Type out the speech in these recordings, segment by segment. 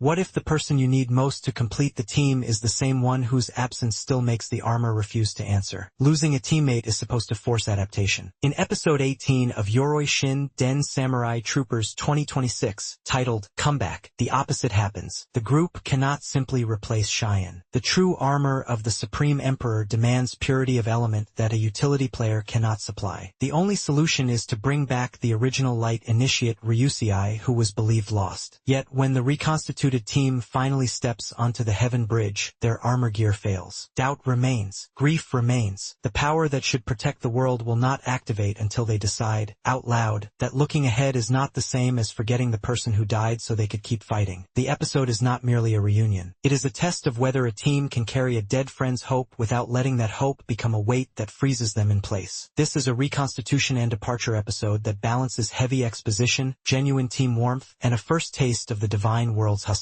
What if the person you need most to complete the team is the same one whose absence still makes the armor refuse to answer? Losing a teammate is supposed to force adaptation. In episode 18 of Yoroi Shin Den Samurai Troopers 2026, titled Comeback, the opposite happens. The group cannot simply replace Cheyenne. The true armor of the Supreme Emperor demands purity of element that a utility player cannot supply. The only solution is to bring back the original light initiate Ryusei, who was believed lost. Yet when the reconstituted team finally steps onto the heaven bridge, their armor gear fails. Doubt remains. Grief remains. The power that should protect the world will not activate until they decide, out loud, that looking ahead is not the same as forgetting the person who died so they could keep fighting. The episode is not merely a reunion. It is a test of whether a team can carry a dead friend's hope without letting that hope become a weight that freezes them in place. This is a reconstitution and departure episode that balances heavy exposition, genuine team warmth, and a first taste of the divine world's hostility.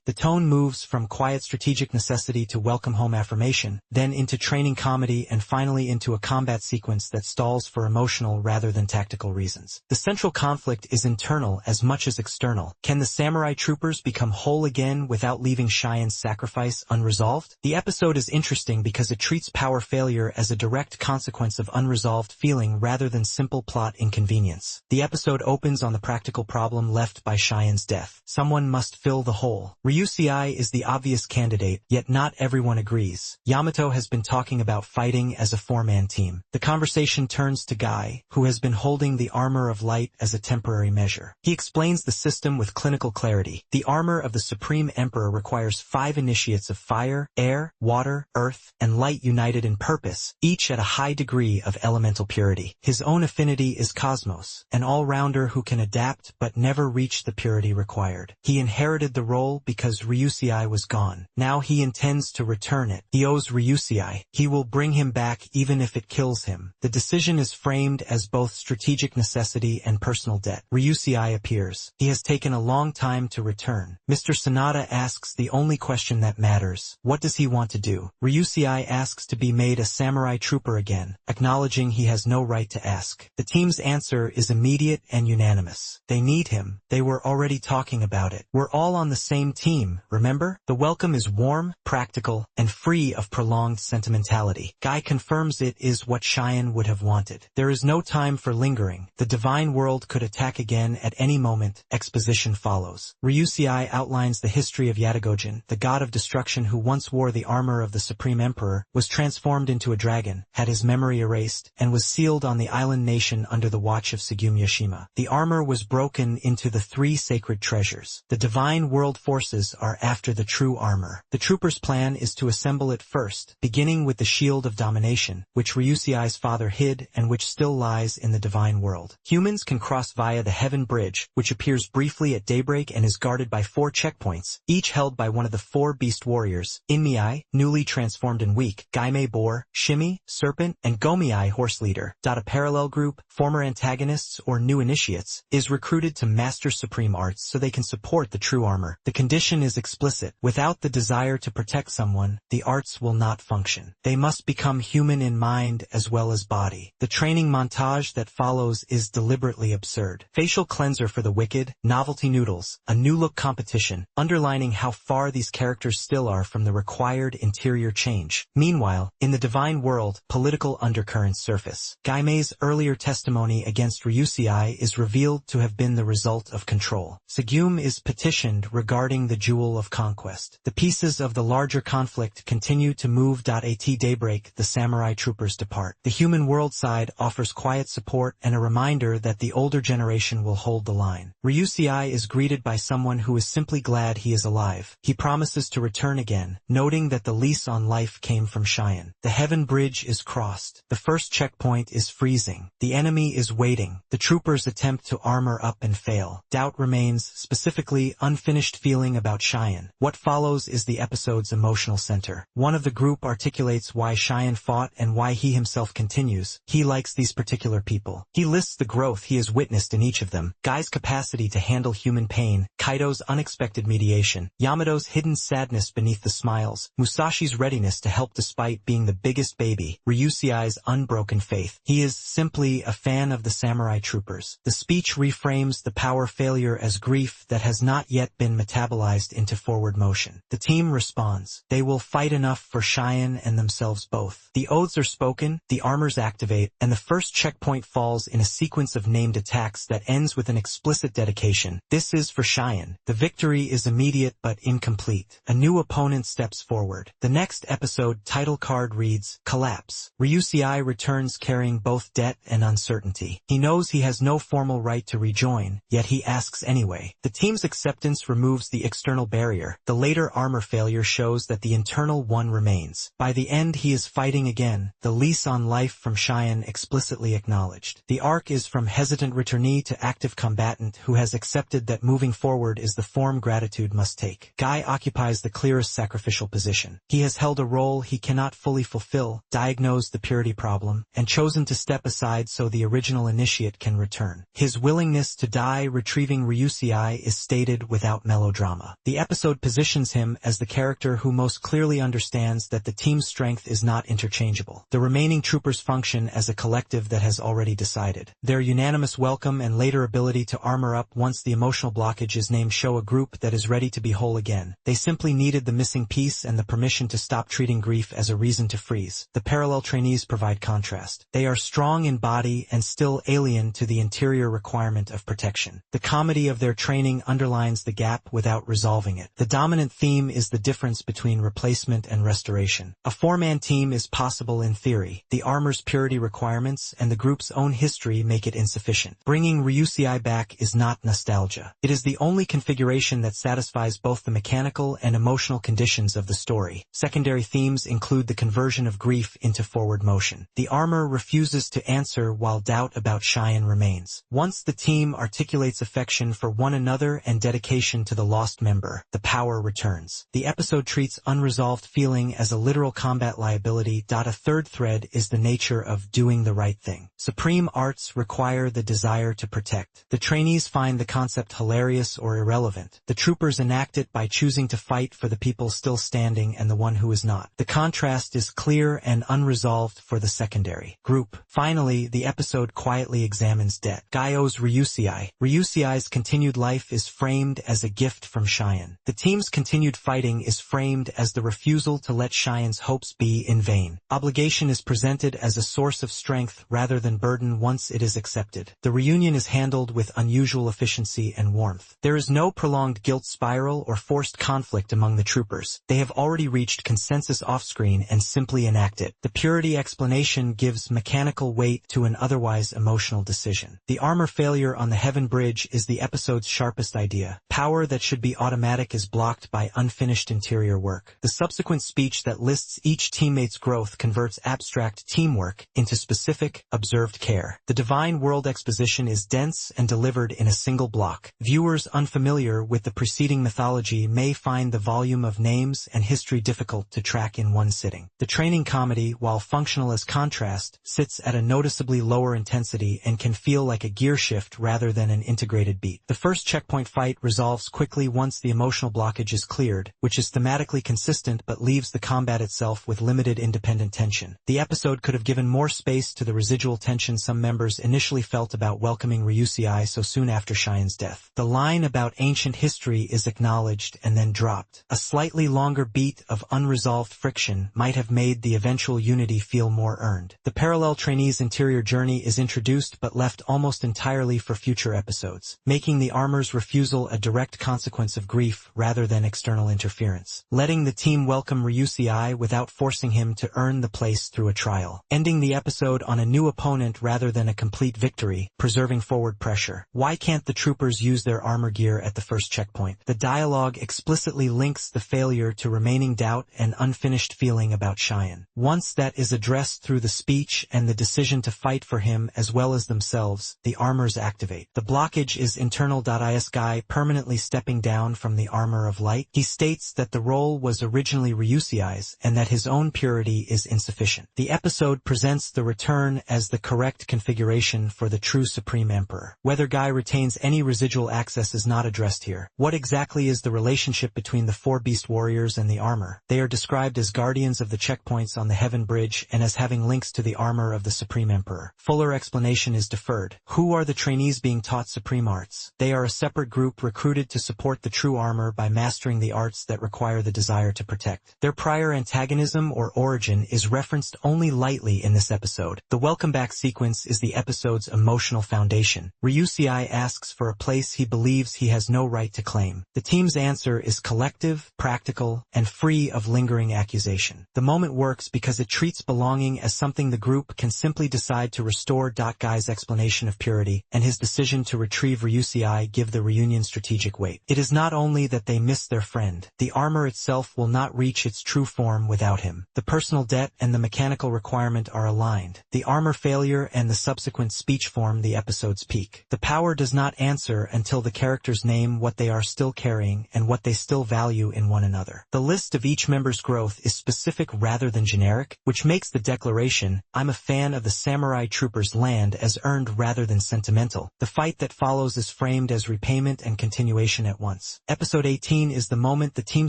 The tone moves from quiet strategic necessity to welcome home affirmation, then into training comedy, and finally into a combat sequence that stalls for emotional rather than tactical reasons. The central conflict is internal as much as external. Can the samurai troopers become whole again without leaving Cheyenne's sacrifice unresolved? The episode is interesting because it treats power failure as a direct consequence of unresolved feeling rather than simple plot inconvenience. The episode opens on the practical problem left by Cheyenne's death. Someone must fill the hole. Ryusei is the obvious candidate, yet not everyone agrees. Yamato has been talking about fighting as a four-man team. The conversation turns to Guy, who has been holding the armor of light as a temporary measure. He explains the system with clinical clarity. The armor of the Supreme Emperor requires 5 initiates of fire, air, water, earth, and light united in purpose, each at a high degree of elemental purity. His own affinity is Cosmos, an all-rounder who can adapt but never reach the purity required. He inherited the role because Ryusei was gone. Now he intends to return it. He owes Ryusei. He will bring him back even if it kills him. The decision is framed as both strategic necessity and personal debt. Ryusei appears. He has taken a long time to return. Mr. Sanada asks the only question that matters. What does he want to do? Ryusei asks to be made a samurai trooper again, acknowledging he has no right to ask. The team's answer is immediate and unanimous. They need him. They were already talking about it. We're all on the same team, remember? The welcome is warm, practical, and free of prolonged sentimentality. Guy confirms it is what Cheyenne would have wanted. There is no time for lingering. The divine world could attack again at any moment. Exposition follows. Ryusei outlines the history of Yatagojin, the god of destruction who once wore the armor of the Supreme Emperor, was transformed into a dragon, had his memory erased, and was sealed on the island nation under the watch of Tsugumi-Yoshima. The armor was broken into the 3 sacred treasures. The divine world forces are after the true armor. The troopers' plan is to assemble it first, beginning with the shield of domination, which Ryusei's father hid and which still lies in the divine world. Humans can cross via the heaven bridge, which appears briefly at daybreak and is guarded by 4 checkpoints, each held by one of the 4 beast warriors: Inmiai, newly transformed and weak; Gaimei boar, Shimi, serpent; and Gomiai, horse leader. A parallel group, former antagonists or new initiates, is recruited to master supreme arts so they can support the true armor. The condition is explicit. Without the desire to protect someone, the arts will not function. They must become human in mind as well as body. The training montage that follows is deliberately absurd. Facial cleanser for the wicked, novelty noodles, a new look competition, underlining how far these characters still are from the required interior change. Meanwhile, in the divine world, political undercurrents surface. Gaimei's earlier testimony against Ryusei is revealed to have been the result of control. Tsugumi is petitioned regarding the Jewel of Conquest. The pieces of the larger conflict continue to move. At daybreak, the samurai troopers depart. The human world side offers quiet support and a reminder that the older generation will hold the line. Ryusei is greeted by someone who is simply glad he is alive. He promises to return again, noting that the lease on life came from Cheyenne. The heaven bridge is crossed. The first checkpoint is freezing. The enemy is waiting. The troopers attempt to armor up and fail. Doubt remains, specifically unfinished feeling about Cheyenne. What follows is the episode's emotional center. One of the group articulates why Cheyenne fought and why he himself continues. He likes these particular people. He lists the growth he has witnessed in each of them. Guy's capacity to handle human pain, Kaido's unexpected mediation, Yamato's hidden sadness beneath the smiles, Musashi's readiness to help despite being the biggest baby, Ryusei's unbroken faith. He is simply a fan of the samurai troopers. The speech reframes the power failure as grief that has not yet been metabolized into forward motion. The team responds. They will fight enough for Cheyenne and themselves both. The oaths are spoken, the armors activate, and the first checkpoint falls in a sequence of named attacks that ends with an explicit dedication. This is for Cheyenne. The victory is immediate but incomplete. A new opponent steps forward. The next episode title card reads, Collapse. Ryusei returns carrying both debt and uncertainty. He knows he has no formal right to rejoin, yet he asks anyway. The team's acceptance removes the external barrier. The later armor failure shows that the internal one remains. By the end he is fighting again, the lease on life from Cheyenne explicitly acknowledged. The arc is from hesitant returnee to active combatant who has accepted that moving forward is the form gratitude must take. Guy occupies the clearest sacrificial position. He has held a role he cannot fully fulfill, diagnosed the purity problem, and chosen to step aside so the original initiate can return. His willingness to die retrieving Ryusei is stated without melodrama. The episode positions him as the character who most clearly understands that the team's strength is not interchangeable. The remaining troopers function as a collective that has already decided. Their unanimous welcome and later ability to armor up once the emotional blockage is named show a group that is ready to be whole again. They simply needed the missing piece and the permission to stop treating grief as a reason to freeze. The parallel trainees provide contrast. They are strong in body and still alien to the interior requirement of protection. The comedy of their training underlines the gap without resolving it. The dominant theme is the difference between replacement and restoration. A four-man team is possible in theory. The armor's purity requirements and the group's own history make it insufficient. Bringing Ryusei back is not nostalgia. It is the only configuration that satisfies both the mechanical and emotional conditions of the story. Secondary themes include the conversion of grief into forward motion. The armor refuses to answer while doubt about Cheyenne remains. Once the team articulates affection for one another and dedication to the lost member, the power returns. The episode treats unresolved feeling as a literal combat liability. A third thread is the nature of doing the right thing. Supreme arts require the desire to protect. The trainees find the concept hilarious or irrelevant. The troopers enact it by choosing to fight for the people still standing and the one who is not. The contrast is clear and unresolved for the secondary group. Finally, the episode quietly examines debt. Guy owes Ryusei. Ryusei's continued life is framed as a gift from Cheyenne. The team's continued fighting is framed as the refusal to let Cheyenne's hopes be in vain. Obligation is presented as a source of strength rather than burden once it is accepted. The reunion is handled with unusual efficiency and warmth. There is no prolonged guilt spiral or forced conflict among the troopers. They have already reached consensus off-screen and simply enact it. The purity explanation gives mechanical weight to an otherwise emotional decision. The armor failure on the Heaven Bridge is the episode's sharpest idea. Power that should be automatic is blocked by unfinished interior work. The subsequent speech that lists each teammate's growth converts abstract teamwork into specific, observed care. The Divine World exposition is dense and delivered in a single block. Viewers unfamiliar with the preceding mythology may find the volume of names and history difficult to track in one sitting. The training comedy, while functional as contrast, sits at a noticeably lower intensity and can feel like a gear shift rather than an integrated beat. The first checkpoint fight resolves quickly once the emotional blockage is cleared, which is thematically consistent but leaves the combat itself with limited independent tension. The episode could have given more space to the residual tension some members initially felt about welcoming Ryusei so soon after Cheyenne's death. The line about ancient history is acknowledged and then dropped. A slightly longer beat of unresolved friction might have made the eventual unity feel more earned. The parallel trainee's interior journey is introduced but left almost entirely for future episodes, making the armor's refusal a direct consequence of grief rather than external interference. Letting the team welcome Ryusei without forcing him to earn the place through a trial. Ending the episode on a new opponent rather than a complete victory, preserving forward pressure. Why can't the troopers use their armor gear at the first checkpoint? The dialogue explicitly links the failure to remaining doubt and unfinished feeling about Cheyenne. Once that is addressed through the speech and the decision to fight for him as well as themselves, the armors activate. The blockage is internal. Is Guy permanently stepping down from the armor of light? He states that the role was originally Ryusei's and that his own purity is insufficient. The episode presents the return as the correct configuration for the true Supreme Emperor. Whether Guy retains any residual access is not addressed here. What exactly is the relationship between the four beast warriors and the armor? They are described as guardians of the checkpoints on the Heaven Bridge and as having links to the armor of the Supreme Emperor. Fuller explanation is deferred. Who are the trainees being taught supreme arts? They are a separate group recruited to support support the true armor by mastering the arts that require the desire to protect. Their prior antagonism or origin is referenced only lightly in this episode. The welcome back sequence is the episode's emotional foundation. Ryusei asks for a place he believes he has no right to claim. The team's answer is collective, practical, and free of lingering accusation. The moment works because it treats belonging as something the group can simply decide to restore. Guy's explanation of purity and his decision to retrieve Ryusei give the reunion strategic weight. It is not only that they miss their friend. The armor itself will not reach its true form without him. The personal debt and the mechanical requirement are aligned. The armor failure and the subsequent speech form the episode's peak. The power does not answer until the characters name what they are still carrying and what they still value in one another. The list of each member's growth is specific rather than generic, which makes the declaration, "I'm a fan of the samurai trooper's land," as earned rather than sentimental. The fight that follows is framed as repayment and continuation at once. Episode 18 is the moment the team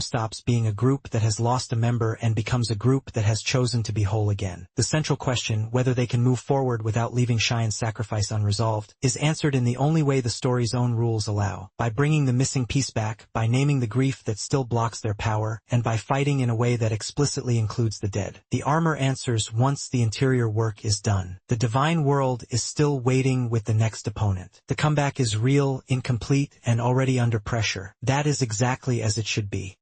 stops being a group that has lost a member and becomes a group that has chosen to be whole again. The central question, whether they can move forward without leaving Shine's sacrifice unresolved, is answered in the only way the story's own rules allow: by bringing the missing piece back, by naming the grief that still blocks their power, and by fighting in a way that explicitly includes the dead. The armor answers once the interior work is done. The divine world is still waiting with the next opponent. The comeback is real, incomplete, and already under pressure. That is exactly as it should be.